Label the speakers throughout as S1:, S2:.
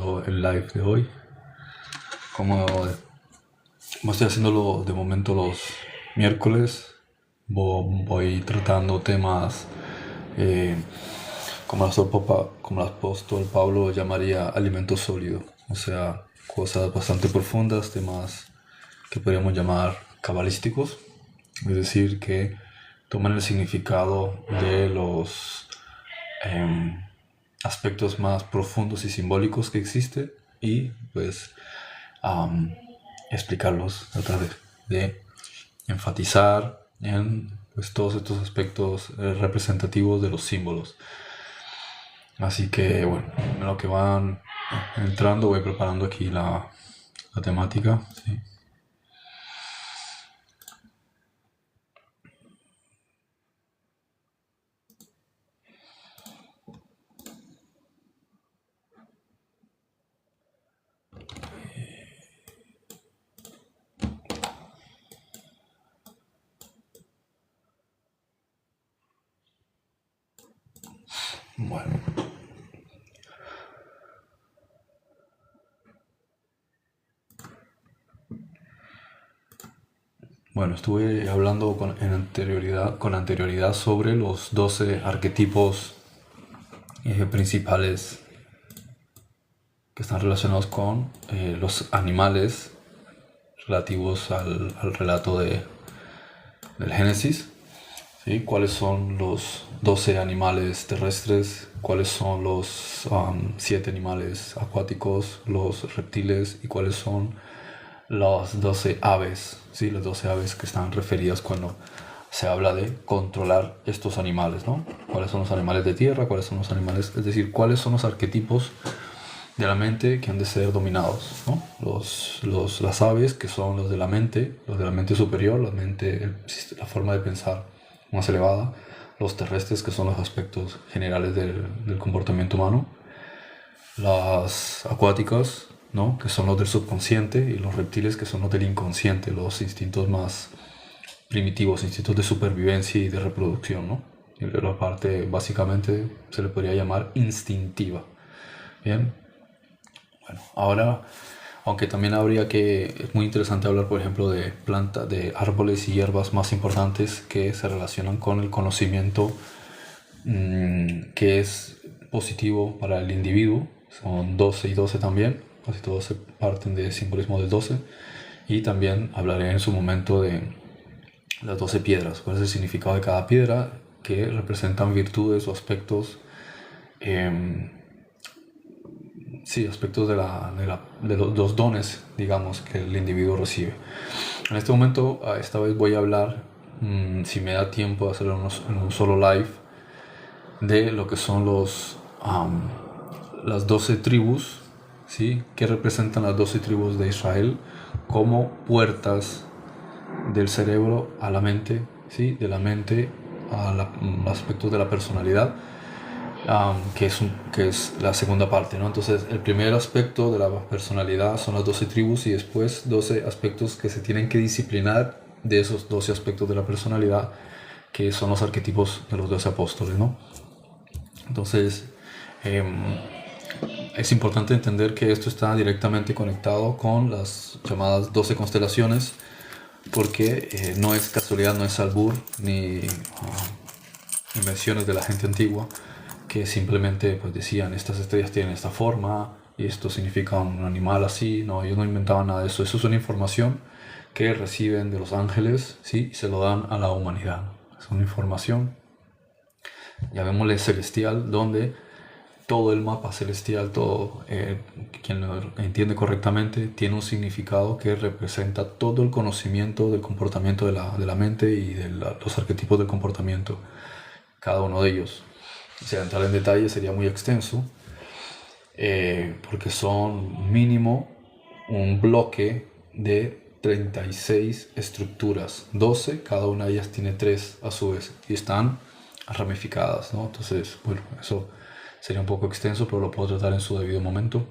S1: empezando el live de hoy. Como estoy haciéndolo de momento los miércoles, voy tratando temas como el apóstol Pablo llamaría alimento sólido, o sea, cosas bastante profundas, temas que podríamos llamar cabalísticos, es decir, que toman el significado de los aspectos más profundos y simbólicos que existen y pues explicarlos, tratar de enfatizar en pues, todos estos aspectos representativos de los símbolos. Así que bueno, en lo que van entrando voy preparando aquí la temática, ¿sí? Bueno, estuve hablando con anterioridad sobre los 12 arquetipos principales que están relacionados con los animales relativos al relato del Génesis. ¿Sí? ¿Cuáles son los 12 animales terrestres? ¿Cuáles son los 7 animales acuáticos, los reptiles? ¿Y cuáles son las 12 aves? ¿Sí? Las 12 aves que están referidas cuando se habla de controlar estos animales, ¿no? ¿Cuáles son los animales de tierra? ¿Cuáles son los animales? Es decir, ¿cuáles son los arquetipos de la mente que han de ser dominados, ¿no? Las aves, que son los de la mente superior, la forma de pensar más elevada, los terrestres, que son los aspectos generales del comportamiento humano, las acuáticas, ¿no? Que son los del subconsciente, y los reptiles, que son los del inconsciente, los instintos más primitivos, instintos de supervivencia y de reproducción, ¿no? Y la parte básicamente se le podría llamar instintiva. Bien. Bueno, ahora, aunque también es muy interesante hablar, por ejemplo, de plantas, de árboles y hierbas más importantes que se relacionan con el conocimiento que es positivo para el individuo. Son 12 y 12 también, casi todos se parten de simbolismo del 12. Y también hablaré en su momento de las 12 piedras, cuál es el significado de cada piedra, que representan virtudes o aspectos aspectos de los dones, digamos, que el individuo recibe. En este momento, esta vez voy a hablar, si me da tiempo de hacerlo en un solo live, de lo que son las 12 tribus, ¿sí? Que representan las 12 tribus de Israel como puertas del cerebro a la mente, ¿sí? De la mente a los aspectos de la personalidad. Que es la segunda parte, ¿no? Entonces, el primer aspecto de la personalidad son las 12 tribus y después 12 aspectos que se tienen que disciplinar de esos 12 aspectos de la personalidad, que son los arquetipos de los 12 apóstoles, ¿no? Entonces, es importante entender que esto está directamente conectado con las llamadas 12 constelaciones, porque no es casualidad, no es albur, ni invenciones de la gente antigua, que simplemente pues decían, estas estrellas tienen esta forma y esto significa un animal así. No, ellos no inventaban nada de eso. Eso es una información que reciben de los ángeles, ¿sí? Y se lo dan a la humanidad. Es una información, llamémosle celestial, donde todo el mapa celestial, todo, quien lo entiende correctamente, tiene un significado que representa todo el conocimiento del comportamiento de la mente y de los arquetipos del comportamiento, cada uno de ellos. O sea, entrar en detalle sería muy extenso, porque son mínimo un bloque de 36 estructuras, 12, cada una de ellas tiene 3 a su vez, y están ramificadas, ¿no? Entonces, bueno, eso sería un poco extenso, pero lo puedo tratar en su debido momento.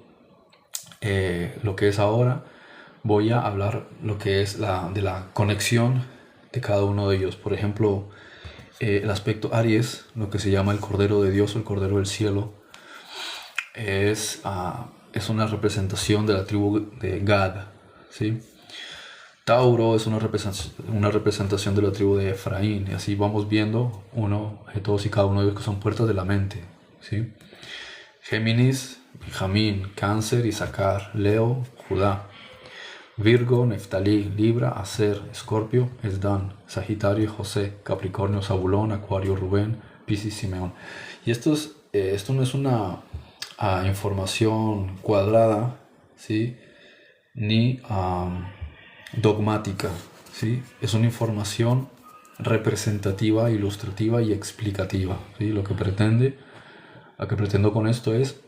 S1: Lo que es ahora, voy a hablar lo que es de la conexión de cada uno de ellos. Por ejemplo, el aspecto Aries, lo que se llama el Cordero de Dios o el Cordero del Cielo, es es una representación de la tribu de Gad, ¿sí? Tauro es una representación de la tribu de Efraín, y así vamos viendo todos y cada uno de ellos que son puertas de la mente, ¿sí? Géminis, Benjamín, Cáncer, Isaacar, Leo, Judá. Virgo, Neftalí, Libra, Aser, Escorpio, Esdán, Sagitario, José, Capricornio, Zabulón, Acuario, Rubén, Piscis, Simeón. Y esto no es una información cuadrada, ¿sí? Ni dogmática, ¿sí? Es una información representativa, ilustrativa y explicativa, ¿sí? Lo que pretendo con esto es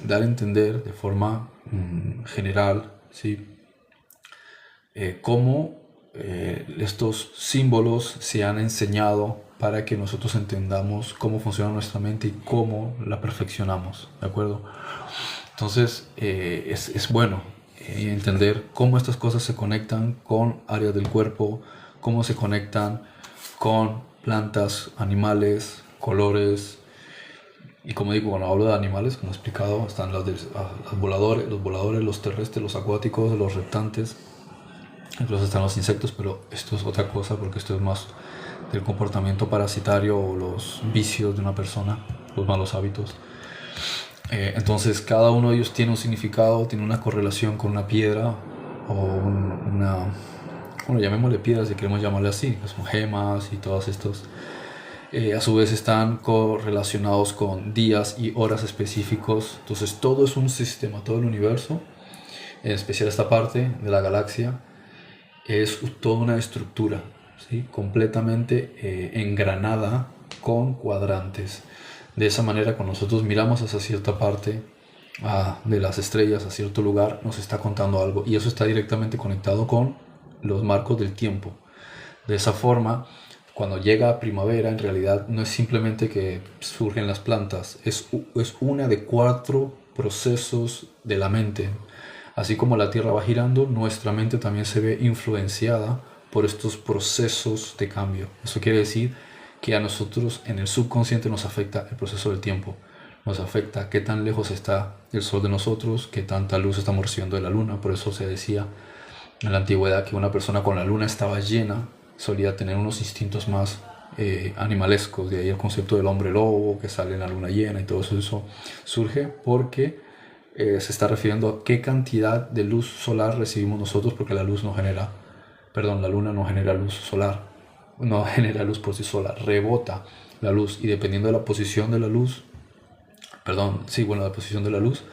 S1: dar a entender de forma general, ¿sí? Cómo estos símbolos se han enseñado para que nosotros entendamos cómo funciona nuestra mente y cómo la perfeccionamos, ¿de acuerdo? Entonces es bueno entender cómo estas cosas se conectan con áreas del cuerpo, cómo se conectan con plantas, animales, colores. Y como digo, cuando hablo de animales, como he explicado, están los voladores, los terrestres, los acuáticos, los reptantes. Incluso están los insectos, pero esto es otra cosa porque esto es más del comportamiento parasitario o los vicios de una persona, los malos hábitos. Entonces cada uno de ellos tiene un significado, tiene una correlación con una piedra o bueno, llamémosle piedras si queremos llamarle así, que son gemas y todos estos. A su vez están correlacionados con días y horas específicos. Entonces todo es un sistema, todo el universo, en especial esta parte de la galaxia, es toda una estructura, ¿sí? Completamente engranada con cuadrantes. De esa manera, cuando nosotros miramos hacia cierta parte de las estrellas, a cierto lugar, nos está contando algo. Y eso está directamente conectado con los marcos del tiempo. De esa forma, cuando llega primavera, en realidad no es simplemente que surgen las plantas, es una de 4 procesos de la mente. Así como la Tierra va girando, nuestra mente también se ve influenciada por estos procesos de cambio. Eso quiere decir que a nosotros en el subconsciente nos afecta el proceso del tiempo. Nos afecta qué tan lejos está el sol de nosotros, qué tanta luz estamos recibiendo de la luna. Por eso se decía en la antigüedad que una persona con la luna estaba llena solía tener unos instintos más animalescos. De ahí el concepto del hombre lobo que sale en la luna llena y todo eso surge porque se está refiriendo a qué cantidad de luz solar recibimos nosotros, porque la luna no genera luz solar, no genera luz por sí sola, rebota la luz y dependiendo de la posición de la luz, la posición de la luz,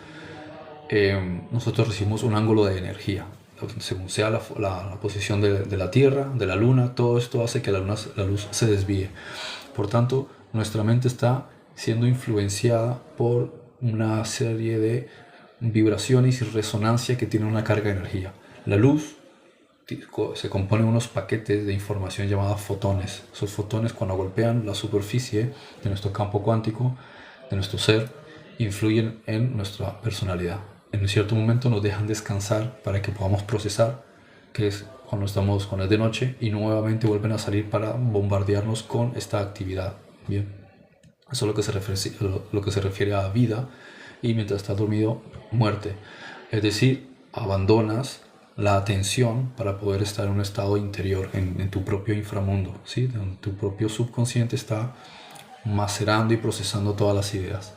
S1: nosotros recibimos un ángulo de energía. Según sea la posición de la Tierra, de la Luna, todo esto hace que la luz se desvíe. Por tanto, nuestra mente está siendo influenciada por una serie de vibraciones y resonancia que tienen una carga de energía. La luz se compone de unos paquetes de información llamados fotones. Esos fotones, cuando golpean la superficie de nuestro campo cuántico, de nuestro ser, influyen en nuestra personalidad. En un cierto momento nos dejan descansar para que podamos procesar, que es cuando es de noche, y nuevamente vuelven a salir para bombardearnos con esta actividad. Bien, eso es lo que se refiere a vida, y mientras estás dormido, muerte. Es decir, abandonas la atención para poder estar en un estado interior, en tu propio inframundo, ¿sí? Donde tu propio subconsciente está macerando y procesando todas las ideas.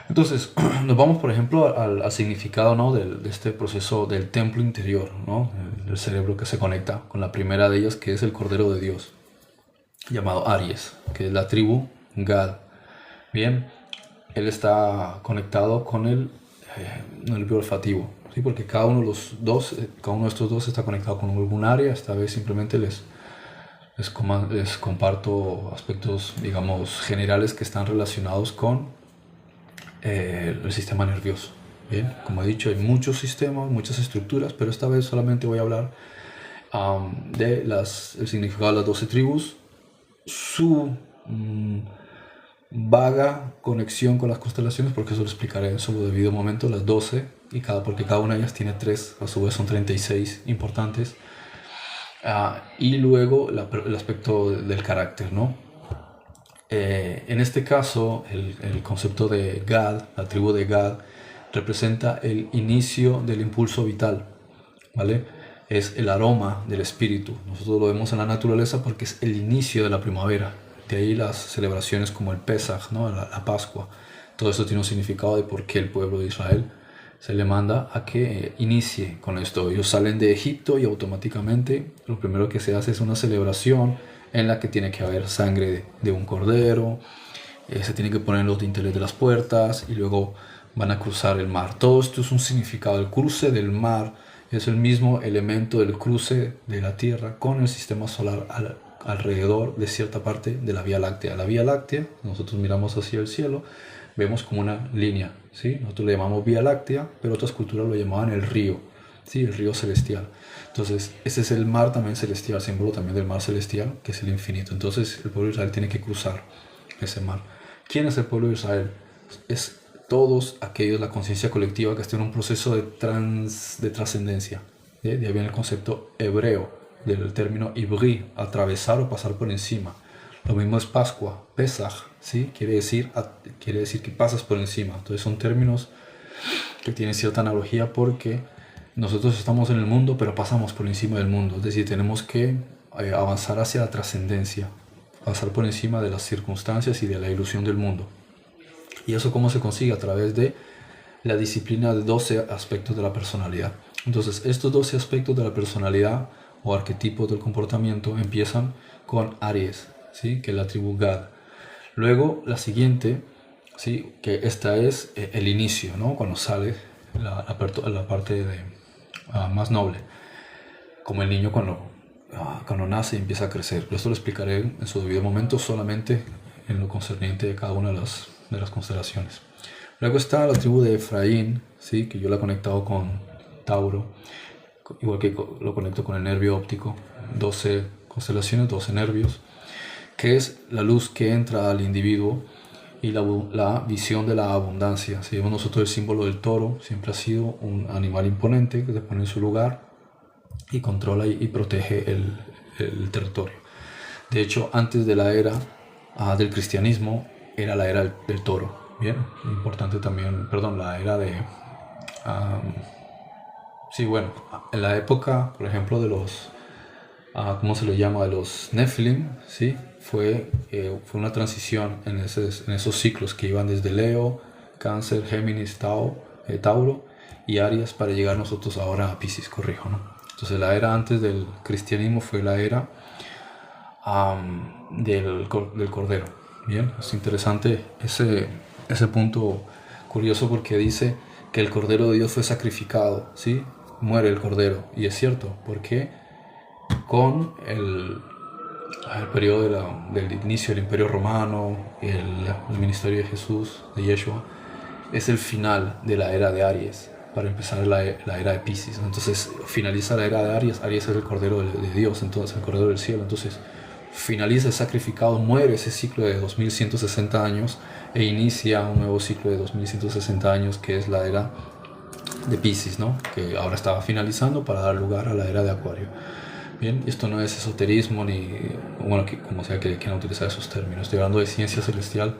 S1: Entonces, nos vamos, por ejemplo, al significado, ¿no? de este proceso del templo interior, ¿no? El cerebro que se conecta con la primera de ellas, que es el Cordero de Dios, llamado Aries, que es la tribu Gad. Bien, él está conectado con el nervio olfativo, ¿sí? Porque cada uno de estos dos está conectado con algún área. Esta vez simplemente les comparto aspectos, digamos, generales que están relacionados con el sistema nervioso. Bien, como he dicho, hay muchos sistemas, muchas estructuras, pero esta vez solamente voy a hablar del significado de las 12 tribus, su vaga conexión con las constelaciones, porque eso lo explicaré en su debido momento, las 12, porque cada una de ellas tiene 3, a su vez son 36 importantes, y luego el aspecto del carácter, ¿no? En este caso, el concepto de Gad, la tribu de Gad, representa el inicio del impulso vital, ¿vale? Es el aroma del espíritu. Nosotros lo vemos en la naturaleza porque es el inicio de la primavera. De ahí las celebraciones como el Pesaj, ¿no? La Pascua. Todo esto tiene un significado de por qué el pueblo de Israel se le manda a que inicie con esto. Ellos salen de Egipto y automáticamente lo primero que se hace es una celebración en la que tiene que haber sangre de un cordero, se tienen que poner los dinteles de las puertas y luego van a cruzar el mar. Todo esto es un significado. El cruce del mar es el mismo elemento del cruce de la Tierra con el sistema solar alrededor de cierta parte de la Vía Láctea. La Vía Láctea, nosotros miramos hacia el cielo, vemos como una línea, ¿sí? Nosotros le llamamos Vía Láctea, pero otras culturas lo llamaban el río, ¿sí? El río celestial. Entonces, ese es el mar también celestial, símbolo también del mar celestial, que es el infinito. Entonces, el pueblo de Israel tiene que cruzar ese mar. ¿Quién es el pueblo de Israel? Es todos aquellos, la conciencia colectiva que está en un proceso de trascendencia. De ahí viene el concepto hebreo del término ibri, atravesar o pasar por encima. Lo mismo es Pascua, Pesaj, ¿sí? Quiere decir que pasas por encima. Entonces son términos que tienen cierta analogía porque nosotros estamos en el mundo, pero pasamos por encima del mundo. Es decir, tenemos que avanzar hacia la trascendencia, pasar por encima de las circunstancias y de la ilusión del mundo. ¿Y eso cómo se consigue? A través de la disciplina de 12 aspectos de la personalidad. Entonces, estos 12 aspectos de la personalidad o arquetipos del comportamiento empiezan con Aries, ¿sí? Que es la tribu Gad. Luego, la siguiente, ¿sí? Que esta es el inicio, ¿no? Cuando sale la parte más noble, como el niño cuando nace y empieza a crecer. Esto lo explicaré en su debido momento, solamente en lo concerniente a cada una de las constelaciones. Luego está la tribu de Efraín, ¿sí? Que yo la he conectado con Tauro, igual que lo conecto con el nervio óptico. 12 constelaciones, 12 nervios, que es la luz que entra al individuo y la visión de la abundancia. Si vemos nosotros el símbolo del toro, siempre ha sido un animal imponente que se pone en su lugar y controla y protege el territorio. De hecho, antes de la era del cristianismo, era la era del toro. Bien, importante también, la era de... en la época, por ejemplo, de los... ¿cómo se le llama? De los Nephilim, ¿sí? Fue una transición en esos ciclos que iban desde Leo, Cáncer, Géminis, Tauro y Aries para llegar nosotros ahora a Piscis, corrijo, ¿no? Entonces la era antes del cristianismo fue la era del Cordero. Bien, es interesante ese punto curioso porque dice que el Cordero de Dios fue sacrificado, ¿sí? Muere el Cordero, y es cierto, porque con el periodo del inicio del Imperio Romano, el ministerio de Jesús, de Yeshua, es el final de la era de Aries para empezar la era de Piscis. Entonces finaliza la era de Aries. Aries es el Cordero de Dios, entonces el Cordero del cielo. Entonces finaliza el sacrificado, muere ese ciclo de 2160 años e inicia un nuevo ciclo de 2160 años que es la era de Piscis, ¿no? Que ahora estaba finalizando para dar lugar a la era de Acuario. Bien, esto no es esoterismo ni, bueno, como sea que quieran utilizar esos términos. Estoy hablando de ciencia celestial,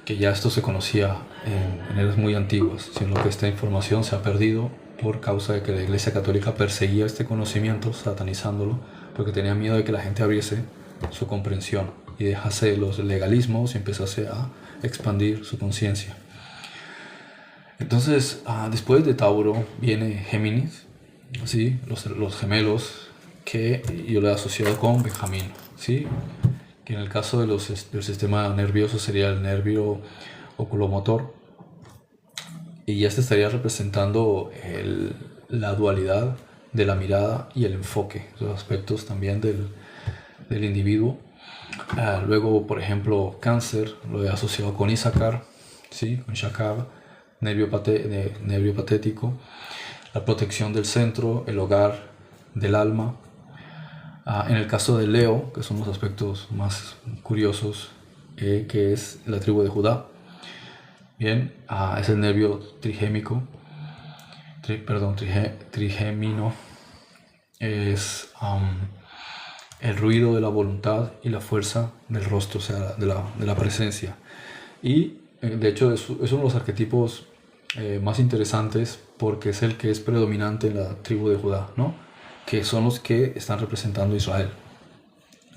S1: que ya esto se conocía en eras muy antiguas, sino que esta información se ha perdido por causa de que la Iglesia Católica perseguía este conocimiento, satanizándolo, porque tenía miedo de que la gente abriese su comprensión y dejase los legalismos y empezase a expandir su conciencia. Entonces, después de Tauro viene Géminis, ¿sí? Los gemelos, que yo lo he asociado con Benjamín, ¿sí? Que en el caso del sistema nervioso sería el nervio oculomotor, y ya se estaría representando la dualidad de la mirada y el enfoque, los aspectos también del individuo. Luego, por ejemplo, Cáncer lo he asociado con Issacar, ¿sí? Con Shakab, nervio patético, la protección del centro, el hogar del alma. En el caso de Leo, que son los aspectos más curiosos, que es la tribu de Judá, bien, es el nervio trigémino, es el ruido de la voluntad y la fuerza del rostro, o sea, de la presencia. Y de hecho es uno de los arquetipos más interesantes porque es el que es predominante en la tribu de Judá, ¿no? Que son los que están representando a Israel.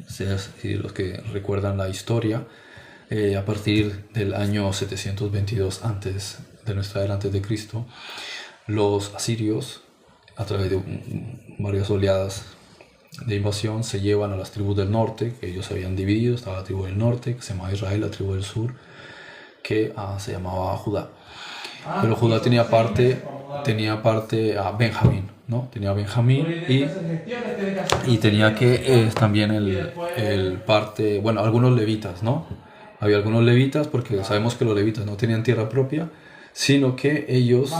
S1: O sea, si los que recuerdan la historia, a partir del año 722 antes de nuestra era, antes de Cristo, los asirios, a través de varias oleadas de invasión, se llevan a las tribus del norte, que ellos se habían dividido. Estaba la tribu del norte, que se llamaba Israel, la tribu del sur, que se llamaba Judá. Pero Judá tenía parte a Benjamín, ¿no? Tenía Benjamín y tenía que también el parte, bueno, algunos levitas, ¿no? Había algunos levitas, porque sabemos que los levitas no tenían tierra propia, sino que ellos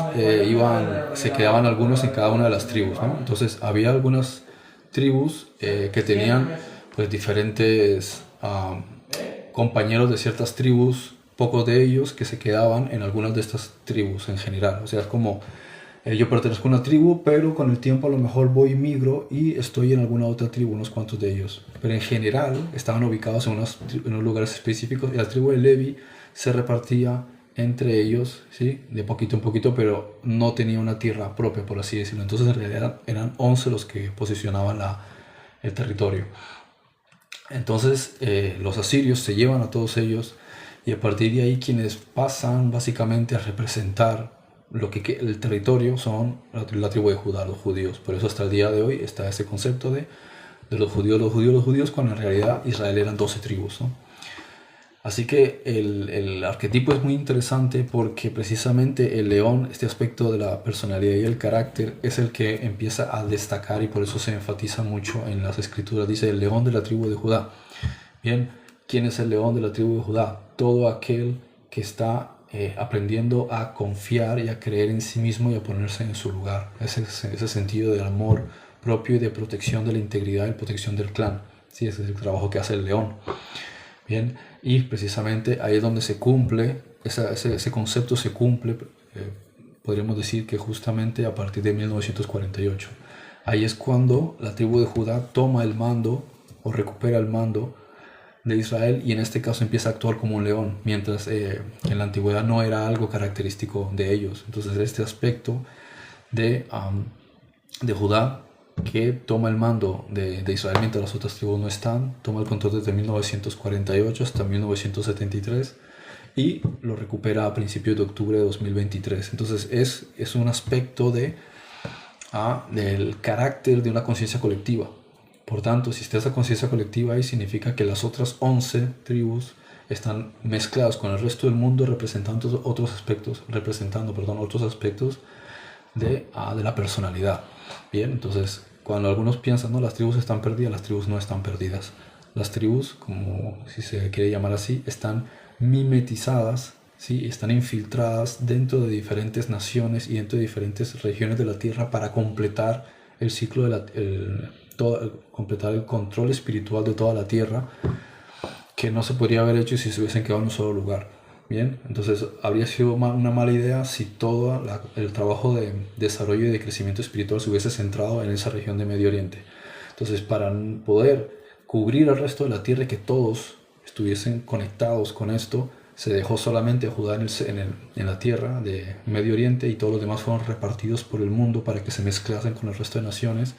S1: se quedaban algunos en cada una de las tribus, ¿no? Entonces había algunas tribus que tenían pues diferentes compañeros de ciertas tribus, pocos de ellos que se quedaban en algunas de estas tribus en general. O sea, es como yo pertenezco a una tribu, pero con el tiempo a lo mejor voy y migro y estoy en alguna otra tribu, unos cuantos de ellos. Pero en general estaban ubicados en unos lugares específicos, y la tribu de Levi se repartía entre ellos, ¿sí? De poquito en poquito, pero no tenía una tierra propia, por así decirlo. Entonces en realidad eran 11 los que posicionaban el territorio. Entonces los asirios se llevan a todos ellos, y a partir de ahí quienes pasan básicamente a representar el territorio son la tribu de Judá, los judíos. Por eso hasta el día de hoy está ese concepto de los judíos, cuando en realidad Israel eran 12 tribus, ¿no? Así que el arquetipo es muy interesante porque precisamente el león, este aspecto de la personalidad y el carácter, es el que empieza a destacar, y por eso se enfatiza mucho en las escrituras. Dice el león de la tribu de Judá. Bien, ¿quién es el león de la tribu de Judá? Todo aquel que está aprendiendo a confiar y a creer en sí mismo y a ponerse en su lugar. Ese sentido de amor propio y de protección de la integridad y protección del clan. Sí, ese es el trabajo que hace el león. Bien, y precisamente ahí es donde se cumple, ese concepto se cumple, podríamos decir que justamente a partir de 1948. Ahí es cuando la tribu de Judá toma el mando o recupera el mando de Israel, y en este caso empieza a actuar como un león, mientras en la antigüedad no era algo característico de ellos. Entonces este aspecto de Judá, que toma el mando de Israel mientras las otras tribus no están, toma el control desde 1948 hasta 1973 y lo recupera a principios de octubre de 2023. Entonces es un aspecto del carácter de una conciencia colectiva. Por tanto, si está esa conciencia colectiva ahí, significa que las otras 11 tribus están mezcladas con el resto del mundo, representando otros aspectos de la personalidad. Bien, entonces cuando algunos piensan, no, las tribus están perdidas, las tribus no están perdidas. Las tribus, como si se quiere llamar así, están mimetizadas, ¿sí? Están infiltradas dentro de diferentes naciones y dentro de diferentes regiones de la tierra para completar el ciclo completar el control espiritual de toda la tierra, que no se podría haber hecho si se hubiesen quedado en un solo lugar. Bien, entonces habría sido una mala idea si todo el trabajo de desarrollo y de crecimiento espiritual se hubiese centrado en esa región de Medio Oriente. Entonces, para poder cubrir el resto de la tierra y que todos estuviesen conectados con esto, se dejó solamente a Judá en la tierra de Medio Oriente, y todos los demás fueron repartidos por el mundo para que se mezclasen con el resto de naciones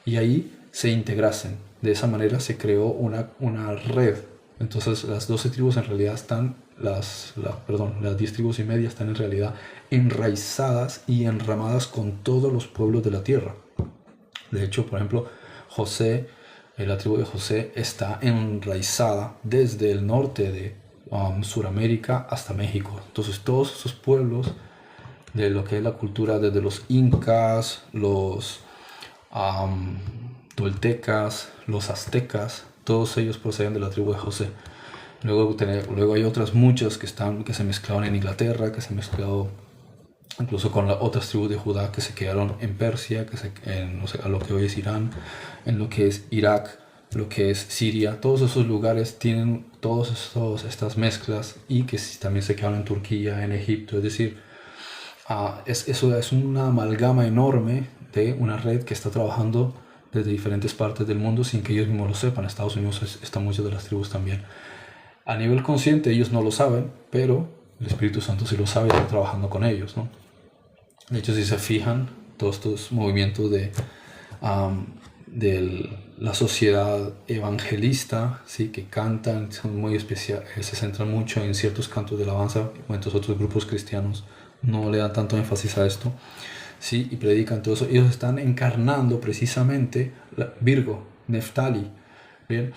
S1: y ahí se integrasen. De esa manera se creó una red. Entonces las 12 tribus en realidad están, las 10 tribus y media están en realidad enraizadas y enramadas con todos los pueblos de la tierra. De hecho, por ejemplo, la tribu de José está enraizada desde el norte de Suramérica hasta México. Entonces todos esos pueblos de lo que es la cultura, desde los incas, los toltecas, los aztecas, todos ellos proceden de la tribu de José. Luego hay otras muchas que se mezclaron en Inglaterra, que se mezclaron incluso con las otras tribus de Judá que se quedaron en Persia, a lo que hoy es Irán, en lo que es Irak, lo que es Siria. Todos esos lugares tienen todas estas mezclas, y que también se quedaron en Turquía, en Egipto. Es decir, eso es una amalgama enorme de una red que está trabajando desde diferentes partes del mundo sin que ellos mismos lo sepan. Estados Unidos están muchas de las tribus también. A nivel consciente ellos no lo saben, pero el Espíritu Santo sí lo sabe y está trabajando con ellos, ¿no? De hecho, si se fijan, todos estos movimientos de la sociedad evangelista, ¿sí? Que cantan, son muy especiales, se centran mucho en ciertos cantos de alabanza, mientras otros grupos cristianos no le dan tanto énfasis a esto, ¿sí? Y predican todo eso. Ellos están encarnando precisamente Virgo, Neftali, ¿bien?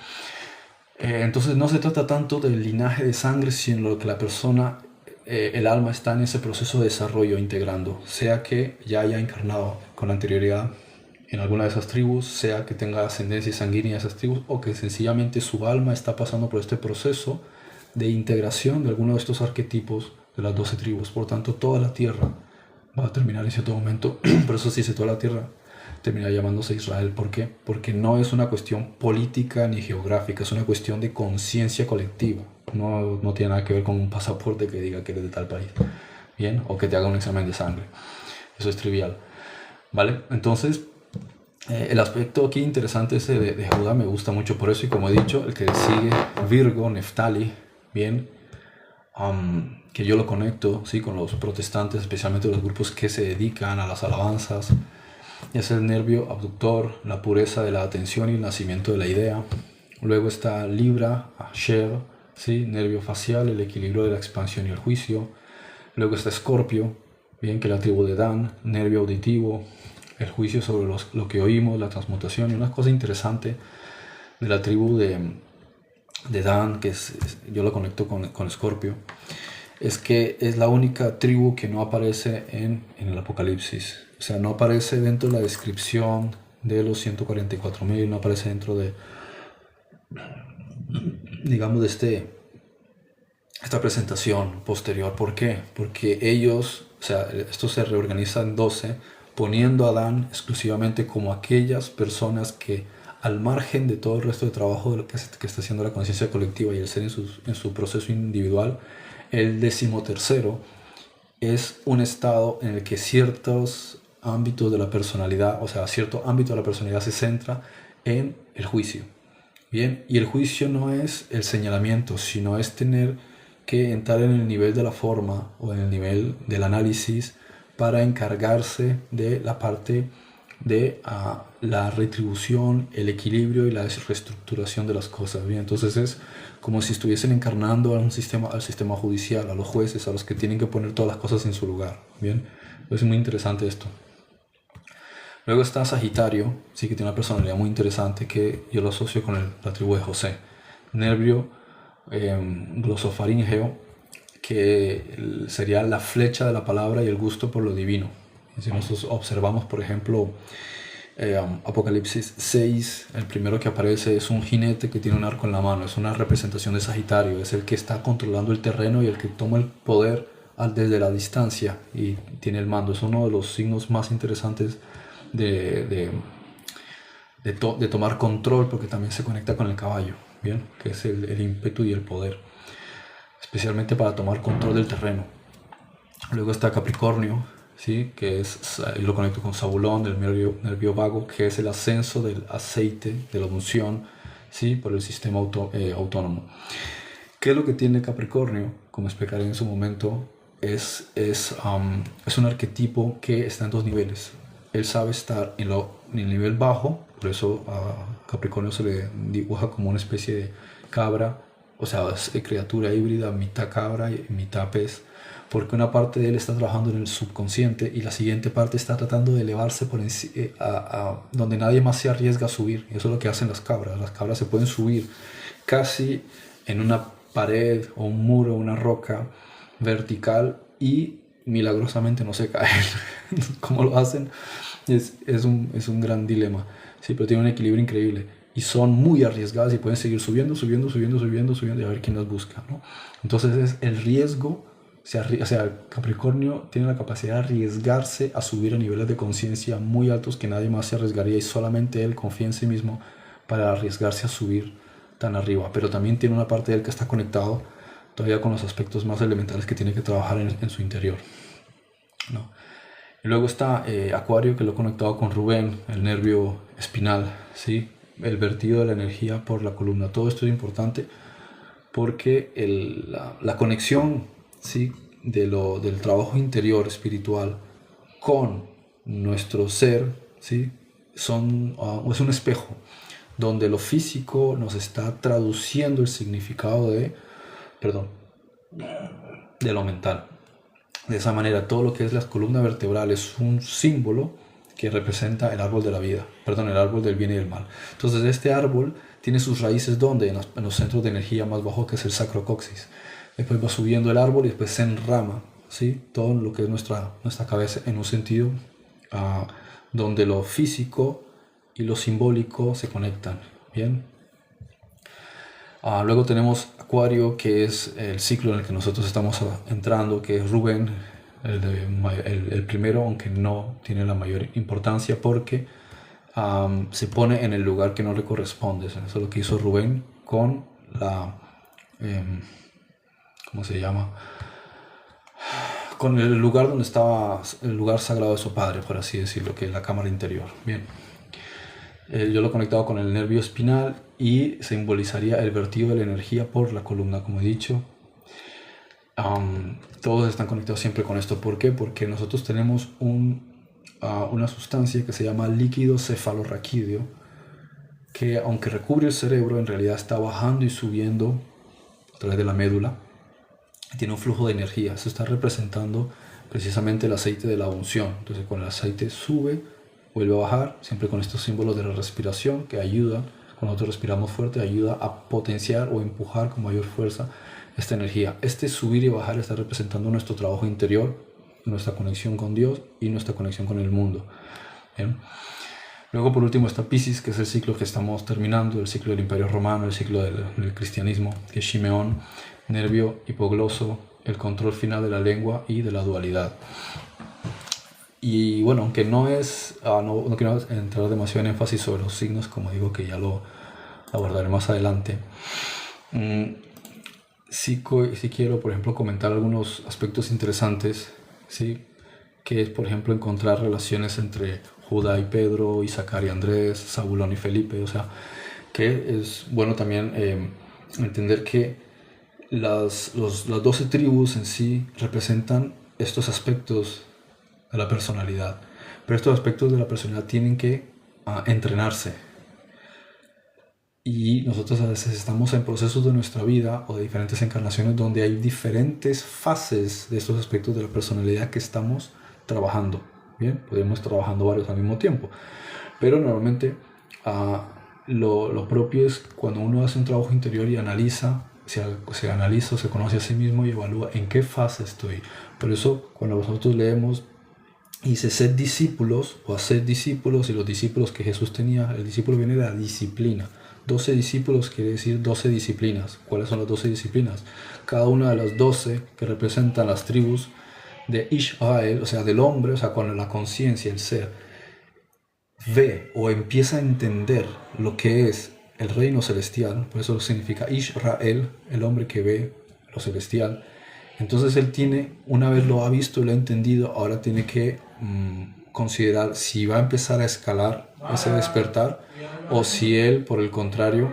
S1: Entonces no se trata tanto del linaje de sangre, sino que la persona, el alma está en ese proceso de desarrollo integrando, sea que ya haya encarnado con anterioridad en alguna de esas tribus, sea que tenga ascendencia sanguínea de esas tribus, o que sencillamente su alma está pasando por este proceso de integración de alguno de estos arquetipos de las 12 tribus. Por tanto, toda la tierra va a terminar en cierto momento, por eso se dice toda la tierra, termina llamándose Israel. ¿Por qué? Porque no es una cuestión política ni geográfica, es una cuestión de conciencia colectiva. No tiene nada que ver con un pasaporte que diga que eres de tal país, ¿bien? O que te haga un examen de sangre. Eso es trivial, ¿vale? Entonces, el aspecto aquí interesante ese de Judá me gusta mucho por eso, y como he dicho, el que sigue Virgo, Neftali, ¿bien? Que yo lo conecto, ¿sí? Con los protestantes, especialmente los grupos que se dedican a las alabanzas. Es el nervio abductor, la pureza de la atención y el nacimiento de la idea. Luego está Libra, Asher, ¿sí? Nervio facial, el equilibrio de la expansión y el juicio. Luego está Escorpio, bien, que es la tribu de Dan, nervio auditivo, el juicio sobre lo que oímos, la transmutación. Y una cosa interesante de la tribu de Dan, que yo lo conecto con Escorpio, es que es la única tribu que no aparece en el Apocalipsis. O sea, no aparece dentro de la descripción de los 144.000, no aparece dentro de, digamos, de esta presentación posterior. ¿Por qué? Porque ellos, o sea, esto se reorganiza en 12, poniendo a Adán exclusivamente como aquellas personas que, al margen de todo el resto de trabajo de lo que está haciendo la conciencia colectiva y el ser en su proceso individual, el 13º es un estado en el que ciertos ámbitos de la personalidad, o sea, cierto ámbito de la personalidad se centra en el juicio. Bien, y el juicio no es el señalamiento, sino es tener que entrar en el nivel de la forma o en el nivel del análisis para encargarse de la parte de la retribución, el equilibrio y la reestructuración de las cosas. Bien, entonces es como si estuviesen encarnando al sistema judicial, a los jueces, a los que tienen que poner todas las cosas en su lugar. Bien, es muy interesante esto. Luego está Sagitario, sí, que tiene una personalidad muy interesante que yo lo asocio con la tribu de José. Nervio glosofaríngeo, que sería la flecha de la palabra y el gusto por lo divino. Si nosotros observamos, por ejemplo, Apocalipsis 6, el primero que aparece es un jinete que tiene un arco en la mano. Es una representación de Sagitario, es el que está controlando el terreno y el que toma el poder desde la distancia y tiene el mando. Es uno de los signos más interesantes de tomar control, porque también se conecta con el caballo, ¿bien? Que es el ímpetu y el poder, especialmente para tomar control del terreno. Luego está Capricornio, ¿sí? Que lo conecto con Zabulón, del nervio vago, que es el ascenso del aceite, de la unción, ¿sí? Por el sistema autónomo. ¿Qué es lo que tiene Capricornio? Como explicaré en su momento, es un arquetipo que está en dos niveles. Él sabe estar en el nivel bajo, por eso a Capricornio se le dibuja como una especie de cabra, o sea, es criatura híbrida, mitad cabra y mitad pez, porque una parte de él está trabajando en el subconsciente y la siguiente parte está tratando de elevarse por donde nadie más se arriesga a subir. Y eso es lo que hacen las cabras. Las cabras se pueden subir casi en una pared o un muro, una roca vertical, y milagrosamente no se caen. ¿Cómo lo hacen? Es un gran dilema, sí, pero tienen un equilibrio increíble y son muy arriesgadas y pueden seguir subiendo y a ver quién las busca, ¿no? Entonces es el riesgo, o sea, Capricornio tiene la capacidad de arriesgarse a subir a niveles de conciencia muy altos que nadie más se arriesgaría, y solamente él confía en sí mismo para arriesgarse a subir tan arriba. Pero también tiene una parte de él que está conectado todavía con los aspectos más elementales que tiene que trabajar en su interior, ¿no? Y luego está Acuario, que lo he conectado con Rubén, el nervio espinal, ¿sí? El vertido de la energía por la columna. Todo esto es importante porque la conexión ¿sí? Del trabajo interior espiritual con nuestro ser, ¿sí? Es un espejo donde lo físico nos está traduciendo el significado de lo mental. De esa manera, todo lo que es la columna vertebral es un símbolo que representa el árbol de la vida, el árbol del bien y del mal. Entonces, este árbol tiene sus raíces ¿dónde? En los centros de energía más bajos, que es el sacrocoxis. Después va subiendo el árbol y después se enrama, ¿sí? Todo lo que es nuestra cabeza en un sentido donde lo físico y lo simbólico se conectan, ¿bien? Luego tenemos Acuario, que es el ciclo en el que nosotros estamos entrando, que es Rubén, el primero, aunque no tiene la mayor importancia porque se pone en el lugar que no le corresponde. Eso es lo que hizo Rubén con ¿cómo se llama? Con el lugar donde estaba el lugar sagrado de su padre, por así decirlo, que es la cámara interior. Bien. Yo lo he conectado con el nervio espinal y simbolizaría el vertido de la energía por la columna, como he dicho. Todos están conectados siempre con esto. ¿Por qué? Porque nosotros tenemos una sustancia que se llama líquido cefalorraquídeo, que aunque recubre el cerebro, en realidad está bajando y subiendo a través de la médula. Tiene un flujo de energía. Eso está representando precisamente el aceite de la unción. Entonces, cuando el aceite sube, vuelve a bajar, siempre con estos símbolos de la respiración que ayudan, cuando nosotros respiramos fuerte, ayuda a potenciar o empujar con mayor fuerza esta energía. Este subir y bajar está representando nuestro trabajo interior, nuestra conexión con Dios y nuestra conexión con el mundo. ¿Bien? Luego, por último, está Piscis, que es el ciclo que estamos terminando, el ciclo del Imperio Romano, el ciclo del cristianismo, que es Shimeón, nervio hipogloso, el control final de la lengua y de la dualidad. Y bueno, aunque no quiero entrar demasiado en énfasis sobre los signos, como digo, que ya lo abordaré más adelante. Sí quiero, por ejemplo, comentar algunos aspectos interesantes, ¿sí? Que es, por ejemplo, encontrar relaciones entre Judá y Pedro, Isaacar y Andrés, Zabulón y Felipe. O sea, que es bueno también entender que las 12 tribus en sí representan estos aspectos de la personalidad, pero estos aspectos de la personalidad tienen que entrenarse, y nosotros a veces estamos en procesos de nuestra vida o de diferentes encarnaciones donde hay diferentes fases de estos aspectos de la personalidad que estamos trabajando. Bien, podemos estar trabajando varios al mismo tiempo, pero normalmente lo propio es cuando uno hace un trabajo interior y analiza, se analiza, se conoce a sí mismo y evalúa en qué fase estoy. Por eso cuando nosotros leemos dice sed discípulos o haced discípulos, y los discípulos que Jesús tenía, el discípulo viene de la disciplina. 12 discípulos quiere decir 12 disciplinas. ¿Cuáles son las 12 disciplinas? Cada una de las 12 que representan las tribus de Israel, o sea, del hombre, o sea, cuando la conciencia, el ser, ve o empieza a entender lo que es el reino celestial, por eso significa Israel, el hombre que ve lo celestial. Entonces él tiene, una vez lo ha visto y lo ha entendido, ahora tiene que considerar si va a empezar a escalar ese despertar o si él, por el contrario,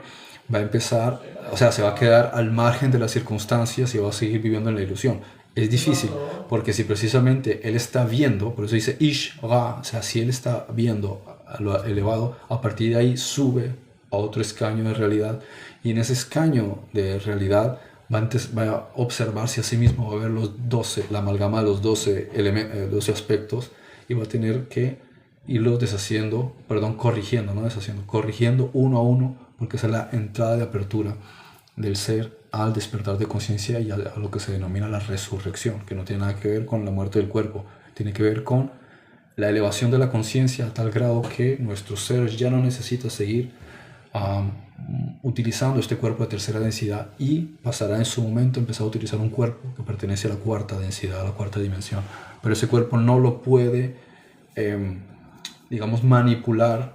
S1: va a empezar, o sea, se va a quedar al margen de las circunstancias y va a seguir viviendo en la ilusión. Es difícil, porque si precisamente él está viendo, por eso dice Ish-Ra, o sea, si él está viendo a lo elevado, a partir de ahí sube a otro escaño de realidad, y en ese escaño de realidad va a observarse a sí mismo, va a ver la amalgama de los 12 aspectos, y va a tener que irlos corrigiendo uno a uno, porque esa es la entrada de apertura del ser al despertar de conciencia y a lo que se denomina la resurrección, que no tiene nada que ver con la muerte del cuerpo, tiene que ver con la elevación de la conciencia a tal grado que nuestro ser ya no necesita seguir utilizando este cuerpo de tercera densidad, y pasará en su momento a empezar a utilizar un cuerpo que pertenece a la cuarta densidad, a la cuarta dimensión. Pero ese cuerpo no lo puede, manipular,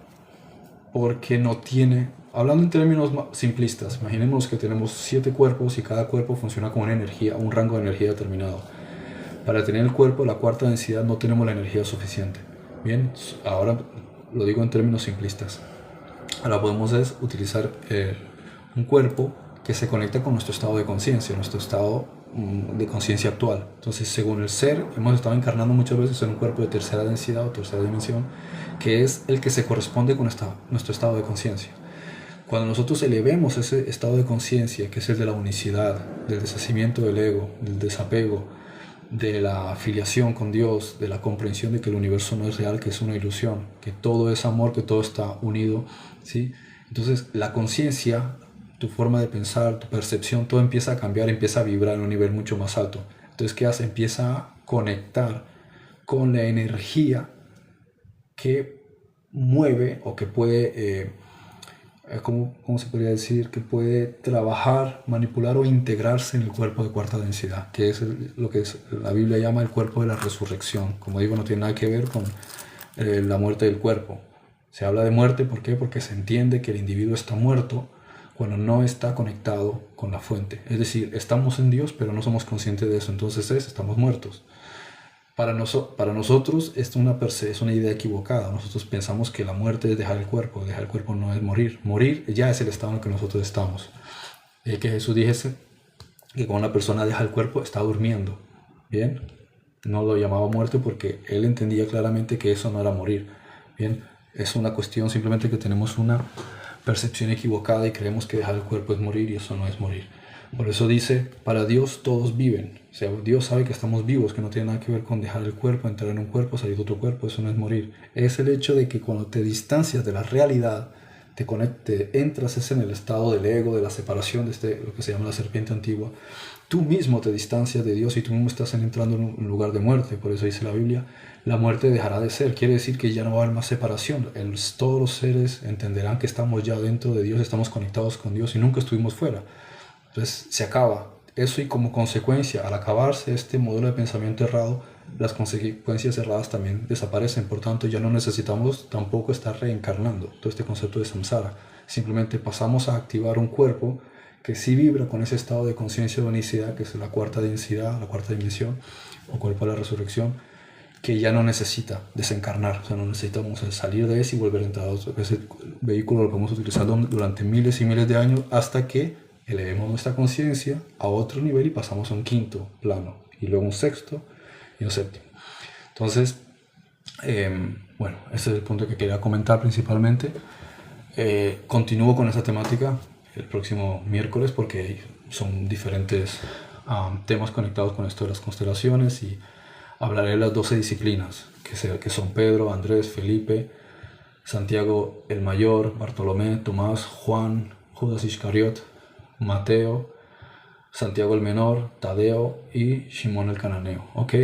S1: porque no tiene, hablando en términos simplistas, imaginemos que tenemos 7 cuerpos y cada cuerpo funciona con una energía, un rango de energía determinado. Para tener el cuerpo de la cuarta densidad no tenemos la energía suficiente. Bien, ahora lo digo en términos simplistas. Ahora podemos utilizar un cuerpo que se conecta con nuestro estado de conciencia, nuestro estado de conciencia actual. Entonces, según el ser, hemos estado encarnando muchas veces en un cuerpo de tercera densidad o tercera dimensión, que es el que se corresponde con nuestro estado de conciencia. Cuando nosotros elevemos ese estado de conciencia, que es el de la unicidad, del deshacimiento del ego, del desapego, de la afiliación con Dios, de la comprensión de que el universo no es real, que es una ilusión, que todo es amor, que todo está unido, ¿sí? Entonces la conciencia, tu forma de pensar, tu percepción, todo empieza a cambiar, empieza a vibrar en un nivel mucho más alto. Entonces, ¿qué hace? Empieza a conectar con la energía que mueve o que puede, ¿cómo se podría decir? Que puede trabajar, manipular o integrarse en el cuerpo de cuarta densidad, que es lo que la Biblia llama el cuerpo de la resurrección. Como digo, no tiene nada que ver con la muerte del cuerpo. Se habla de muerte, ¿por qué? Porque se entiende que el individuo está muerto cuando no está conectado con la fuente. Es decir, estamos en Dios, pero no somos conscientes de eso. Entonces estamos muertos. Para nosotros esto es una idea equivocada. Nosotros pensamos que la muerte es dejar el cuerpo. Dejar el cuerpo no es morir. Morir ya es el estado en el que nosotros estamos. Que Jesús dijese que cuando una persona deja el cuerpo está durmiendo. Bien, no lo llamaba muerte porque él entendía claramente que eso no era morir. Bien, es una cuestión simplemente que tenemos una percepción equivocada y creemos que dejar el cuerpo es morir, y eso no es morir. Por eso dice, para Dios todos viven. O sea, Dios sabe que estamos vivos, que no tiene nada que ver con dejar el cuerpo, entrar en un cuerpo, salir de otro cuerpo. Eso no es morir. Es el hecho de que cuando te distancias de la realidad, entras en el estado del ego, de la separación, de lo que se llama la serpiente antigua. Tú mismo te distancias de Dios y tú mismo estás entrando en un lugar de muerte. Por eso dice la Biblia, la muerte dejará de ser. Quiere decir que ya no va a haber más separación. Todos los seres entenderán que estamos ya dentro de Dios, estamos conectados con Dios y nunca estuvimos fuera. Entonces se acaba eso, y como consecuencia, al acabarse este modelo de pensamiento errado, las consecuencias erradas también desaparecen. Por tanto, ya no necesitamos tampoco estar reencarnando todo este concepto de samsara. Simplemente pasamos a activar un cuerpo que sí vibra con ese estado de conciencia de unicidad, que es la cuarta densidad, la cuarta dimensión, o cuerpo de la resurrección, que ya no necesita desencarnar. O sea, no necesitamos salir de ese y volver a entrar a otro. Ese vehículo lo podemos utilizar durante miles y miles de años hasta que elevemos nuestra conciencia a otro nivel y pasamos a un quinto plano, y luego un sexto y un séptimo. Entonces, bueno, ese es el punto que quería comentar principalmente. Continúo con esa temática el próximo miércoles porque son diferentes temas conectados con esto de las constelaciones, y hablaré de las 12 disciplinas que son Pedro, Andrés, Felipe, Santiago el Mayor, Bartolomé, Tomás, Juan, Judas Iscariot, Mateo, Santiago el Menor, Tadeo y Simón el Cananeo. Ok,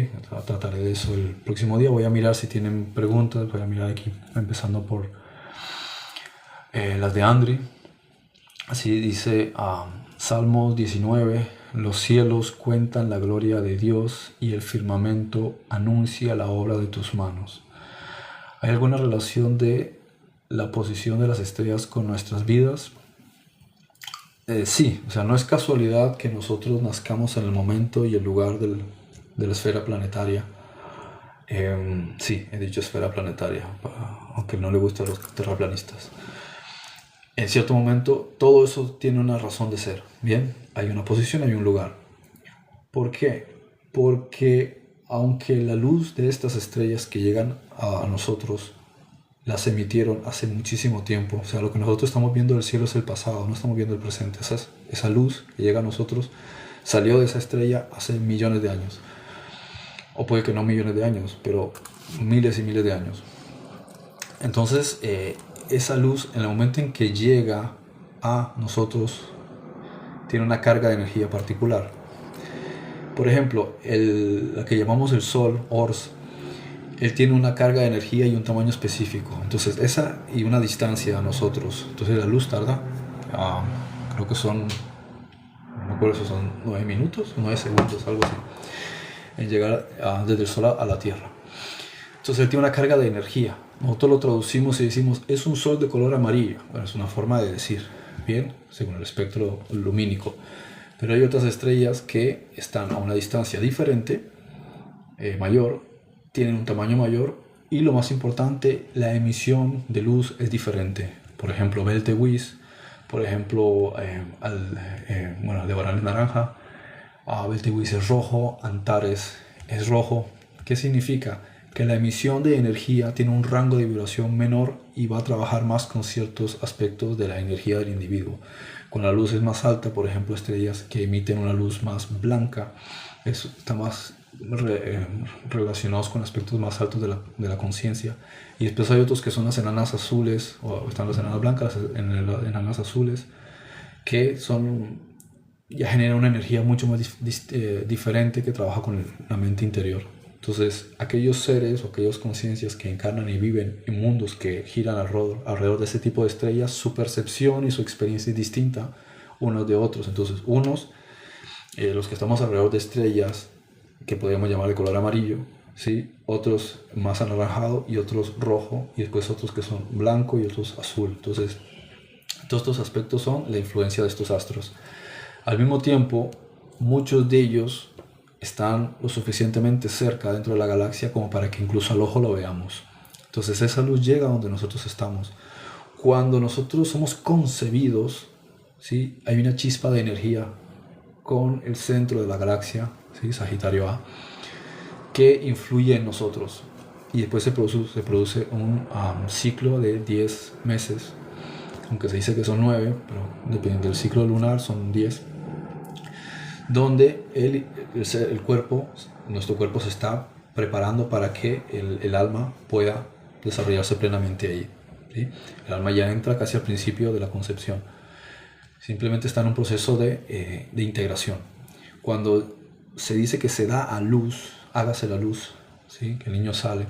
S1: trataré de eso el próximo día. Voy a mirar si tienen preguntas. Voy a mirar aquí, empezando por las de Andri. Así dice Salmos 19: los cielos cuentan la gloria de Dios y el firmamento anuncia la obra de tus manos. ¿Hay alguna relación de la posición de las estrellas con nuestras vidas? Sí, o sea, no es casualidad que nosotros nazcamos en el momento y el lugar de la esfera planetaria. Sí, he dicho esfera planetaria, aunque no le gusta a los terraplanistas. En cierto momento, todo eso tiene una razón de ser. Bien, hay una posición, hay un lugar. ¿Por qué? Porque aunque la luz de estas estrellas que llegan a nosotros las emitieron hace muchísimo tiempo, o sea, lo que nosotros estamos viendo del cielo es el pasado, no estamos viendo el presente. Esa luz que llega a nosotros salió de esa estrella hace millones de años, o puede que no millones de años, pero miles y miles de años. Entonces, esa luz, en el momento en que llega a nosotros, tiene una carga de energía particular. Por ejemplo, la que llamamos el Sol, Ors, él tiene una carga de energía y un tamaño específico. Entonces, esa y una distancia a nosotros. Entonces, la luz tarda, creo que son, no me acuerdo si son 9 minutos, 9 segundos, algo así, en llegar desde el Sol a la Tierra. Entonces, él tiene una carga de energía. Nosotros lo traducimos y decimos, es un sol de color amarillo. Bueno, es una forma de decir, bien, según el espectro lumínico. Pero hay otras estrellas que están a una distancia diferente, mayor, tienen un tamaño mayor, y lo más importante, la emisión de luz es diferente. Por ejemplo, Betelgeuse, por ejemplo, Aldebarán Naranja, Betelgeuse es rojo, Antares es rojo. ¿Qué significa? Que la emisión de energía tiene un rango de vibración menor y va a trabajar más con ciertos aspectos de la energía del individuo. Con la luz es más alta, por ejemplo, estrellas que emiten una luz más blanca, está más relacionados con aspectos más altos de la conciencia. Y después hay otros que son las enanas azules, o están las enanas blancas, las enanas azules, que ya generan una energía mucho más diferente que trabaja con la mente interior. Entonces, aquellos seres o aquellas conciencias que encarnan y viven en mundos que giran alrededor de ese tipo de estrellas, su percepción y su experiencia es distinta unos de otros. Entonces, los que estamos alrededor de estrellas, que podríamos llamar de color amarillo, ¿sí? Otros más anaranjado y otros rojo, y después otros que son blanco y otros azul. Entonces, todos estos aspectos son la influencia de estos astros. Al mismo tiempo, muchos de ellos están lo suficientemente cerca dentro de la galaxia como para que incluso al ojo lo veamos. Entonces esa luz llega donde nosotros estamos. Cuando nosotros somos concebidos, ¿sí? Hay una chispa de energía con el centro de la galaxia, ¿sí? Sagitario A, que influye en nosotros. Y después se produce un ciclo de 10 meses, aunque se dice que son 9, pero dependiendo del ciclo lunar son 10, donde nuestro cuerpo se está preparando para que el alma pueda desarrollarse plenamente ahí, ¿sí? El alma ya entra casi al principio de la concepción. Simplemente está en un proceso de integración. Cuando se dice que se da a luz, hágase la luz, ¿sí? Que el niño sale.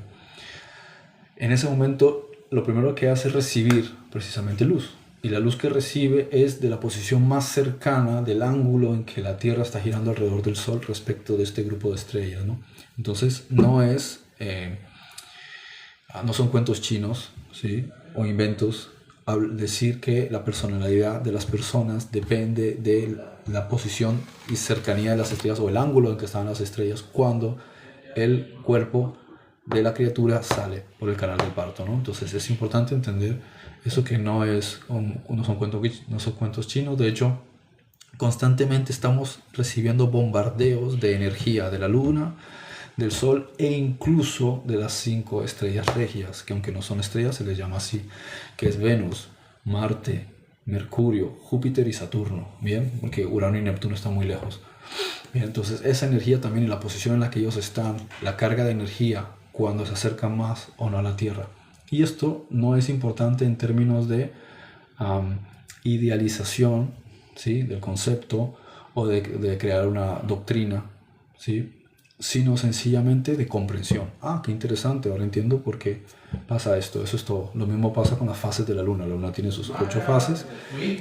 S1: En ese momento, lo primero que hace es recibir precisamente luz. Y la luz que recibe es de la posición más cercana del ángulo en que la Tierra está girando alrededor del Sol respecto de este grupo de estrellas, ¿no? Entonces no son cuentos chinos, ¿sí? O inventos decir que la personalidad de las personas depende de la posición y cercanía de las estrellas o el ángulo en que están las estrellas cuando el cuerpo de la criatura sale por el canal del parto, ¿no? Entonces es importante entender eso, que no son cuentos chinos. De hecho, constantemente estamos recibiendo bombardeos de energía de la luna, del sol e incluso de las 5 estrellas regias, que aunque no son estrellas se les llama así, que es Venus, Marte, Mercurio, Júpiter y Saturno, ¿bien? Porque Urano y Neptuno están muy lejos. Bien, entonces esa energía también y la posición en la que ellos están, la carga de energía cuando se acercan más o no a la Tierra. Y esto no es importante en términos de idealización, ¿sí? Del concepto o de crear una doctrina, ¿sí? Sino sencillamente de comprensión. Qué interesante, ahora entiendo por qué pasa esto. Eso es todo. Lo mismo pasa con las fases de la luna. La luna tiene sus 8 fases.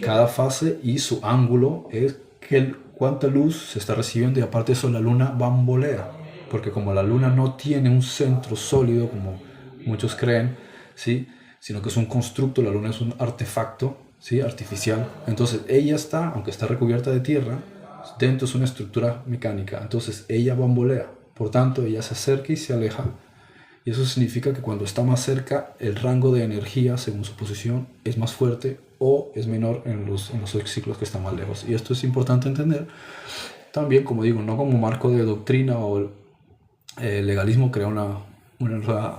S1: Cada fase y su ángulo es cuánta luz se está recibiendo, y aparte de eso la luna bambolea, porque como la luna no tiene un centro sólido como muchos creen, ¿sí? Sino que es un constructo, la luna es un artefacto, ¿sí? Artificial. Entonces ella está, aunque está recubierta de tierra, dentro es una estructura mecánica. Entonces ella bambolea, por tanto ella se acerca y se aleja, y eso significa que cuando está más cerca el rango de energía según su posición es más fuerte o es menor en los ciclos que están más lejos. Y esto es importante entender también, como digo, no como marco de doctrina o legalismo, crear una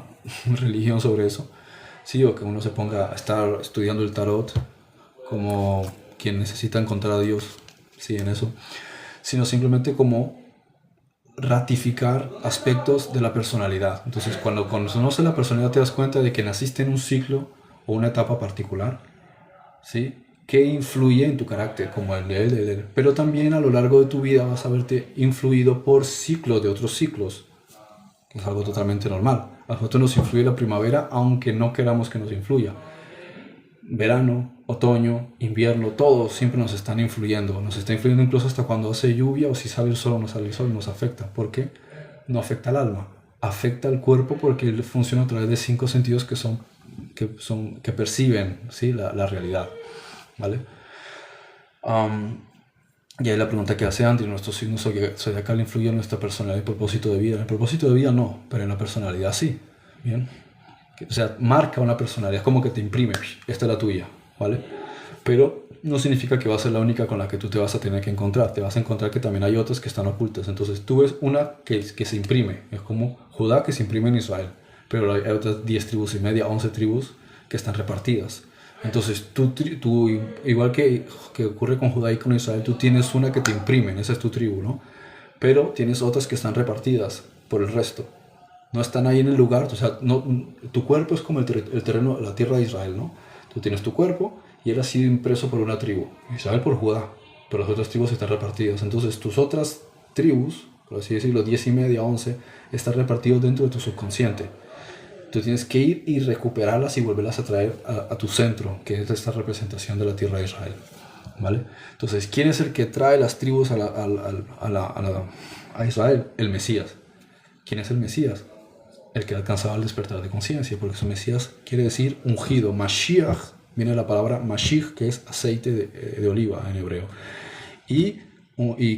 S1: religión sobre eso, sí, o que uno se ponga a estar estudiando el tarot como quien necesita encontrar a Dios, sí, en eso, sino simplemente como ratificar aspectos de la personalidad. Entonces, cuando conoces la personalidad te das cuenta de que naciste en un ciclo o una etapa particular, ¿sí? Que influye en tu carácter, como el de él. Pero también a lo largo de tu vida vas a verte influido por ciclos de otros ciclos, que es algo totalmente normal. A nosotros nos influye la primavera, aunque no queramos que nos influya. Verano, otoño, invierno, todos siempre nos están influyendo. Nos está influyendo incluso hasta cuando hace lluvia o si sale el sol o no sale el sol, nos afecta. ¿Por qué? No afecta al alma, afecta al cuerpo porque él funciona a través de 5 sentidos que perciben, ¿sí? la realidad, ¿vale? Y ahí la pregunta que hace Andy: ¿nuestro signo zodiacal influye en nuestra personalidad y propósito de vida? En el propósito de vida no, pero en la personalidad sí, ¿bien? O sea, marca una personalidad, es como que te imprime, esta es la tuya, ¿vale? Pero no significa que va a ser la única con la que tú te vas a tener que encontrar. Te vas a encontrar que también hay otras que están ocultas. Entonces tú ves una que se imprime. Es como Judá, que se imprime en Israel. Pero hay otras 10 tribus y media, 11 tribus que están repartidas. Entonces tú igual que ocurre con Judá y con Israel, tú tienes una que te imprimen, esa es tu tribu, ¿no? Pero tienes otras que están repartidas por el resto. No están ahí en el lugar, o sea, tu cuerpo es como el terreno, la tierra de Israel, ¿no? Tú tienes tu cuerpo y él ha sido impreso por una tribu, Israel por Judá, pero las otras tribus están repartidas. Entonces tus otras tribus, por así decirlo, 10 y media, 11, están repartidos dentro de tu subconsciente. Tú tienes que ir y recuperarlas y volverlas a traer a tu centro, que es esta representación de la tierra de Israel, ¿vale? Entonces, ¿quién es el que trae las tribus a Israel? El Mesías. ¿Quién es el Mesías? El que ha alcanzado el despertar de conciencia, porque su Mesías quiere decir ungido. Mashiach viene de la palabra Mashiach, que es aceite de oliva en hebreo. Y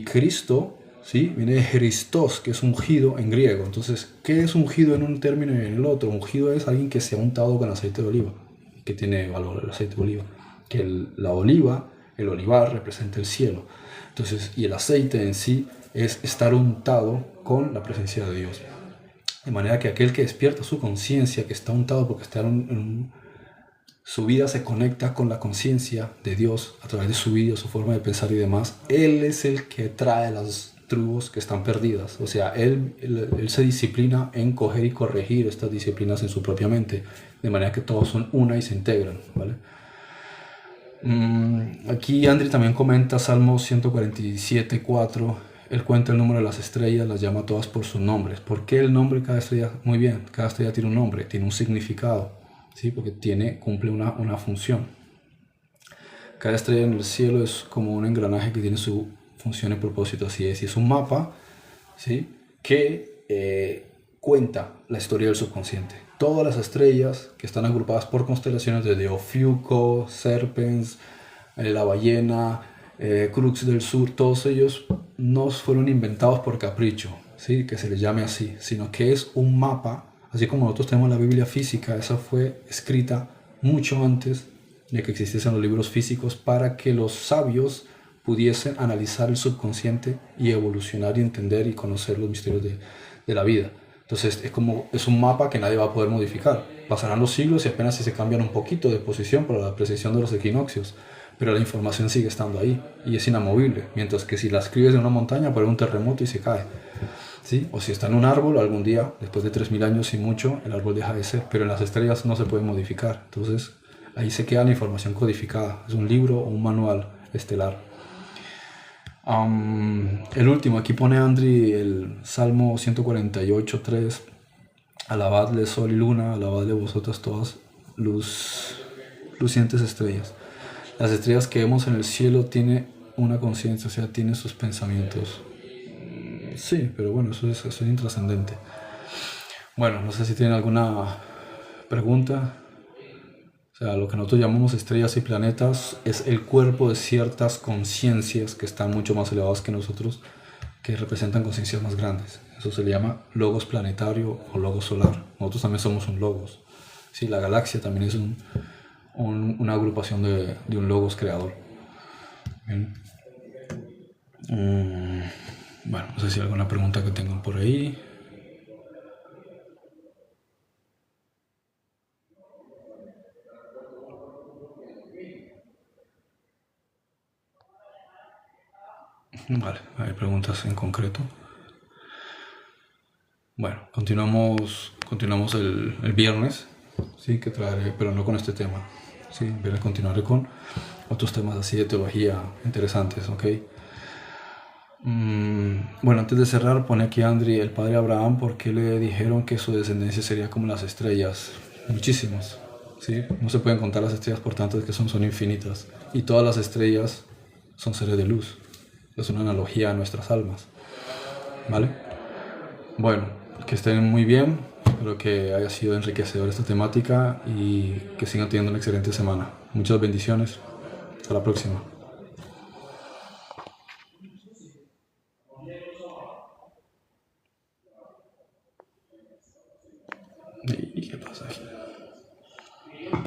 S1: Cristo, ¿sí? Viene de Christos, que es ungido en griego. Entonces, ¿qué es ungido en un término y en el otro? Ungido es alguien que se ha untado con aceite de oliva, que tiene valor el aceite de oliva. Que la oliva, el olivar, representa el cielo. Entonces, y el aceite en sí es estar untado con la presencia de Dios. De manera que aquel que despierta su conciencia, que está untado porque está su vida se conecta con la conciencia de Dios a través de su vida, su forma de pensar y demás, él es el que trae las tribus que están perdidas. O sea, él se disciplina en coger y corregir estas disciplinas en su propia mente, de manera que todos son una y se integran, ¿vale? Aquí Andri también comenta Salmo 147:4. Él cuenta el número de las estrellas, las llama todas por sus nombres. ¿Por qué el nombre de cada estrella? Muy bien, cada estrella tiene un nombre, tiene un significado, ¿sí? Porque cumple una función. Cada estrella en el cielo es como un engranaje que tiene su función y propósito, así es. Y es un mapa, ¿sí? Que cuenta la historia del subconsciente. Todas las estrellas que están agrupadas por constelaciones desde Ofiuco, Serpens, la ballena, Crux del Sur, todos ellos no fueron inventados por capricho, ¿sí? Que se les llame así, sino que es un mapa, así como nosotros tenemos la Biblia física. Esa fue escrita mucho antes de que existiesen los libros físicos para que los sabios pudiesen analizar el subconsciente y evolucionar y entender y conocer los misterios de la vida. Entonces es un mapa que nadie va a poder modificar. Pasarán los siglos y apenas si se cambian un poquito de posición por la precesión de los equinoccios, pero la información sigue estando ahí y es inamovible, mientras que si la escribes en una montaña puede haber un terremoto y se cae, ¿sí? O si está en un árbol, algún día, después de 3000 años y mucho, el árbol deja de ser, pero en las estrellas no se puede modificar. Entonces ahí se queda la información codificada, es un libro o un manual estelar. El último, aquí pone Andri el Salmo 148:3. Alabadle sol y luna, alabadle vosotras todas lucientes estrellas. Las estrellas que vemos en el cielo tienen una conciencia, o sea, tienen sus pensamientos. Sí, pero bueno, eso es intrascendente. Bueno, no sé si tienen alguna pregunta. O sea, lo que nosotros llamamos estrellas y planetas es el cuerpo de ciertas conciencias que están mucho más elevadas que nosotros, que representan conciencias más grandes. Eso se le llama logos planetario o logos solar. Nosotros también somos un logos. Sí, la galaxia también es una agrupación de un logos creador. Bien. Bueno, no sé si hay alguna pregunta que tengan por ahí. Vale, hay preguntas en concreto. Bueno, continuamos el viernes, sí, que traeré, pero no con este tema. Sí, viernes continuaré con otros temas así de teología interesantes, ¿ok? Bueno, antes de cerrar, pone aquí Andri, el padre Abraham, ¿por qué le dijeron que su descendencia sería como las estrellas? Muchísimas, ¿sí? No se pueden contar las estrellas, por tanto, es que son infinitas. Y todas las estrellas son seres de luz. Es una analogía a nuestras almas, ¿vale? Bueno, que estén muy bien, espero que haya sido enriquecedora esta temática y que sigan teniendo una excelente semana. Muchas bendiciones, hasta la próxima.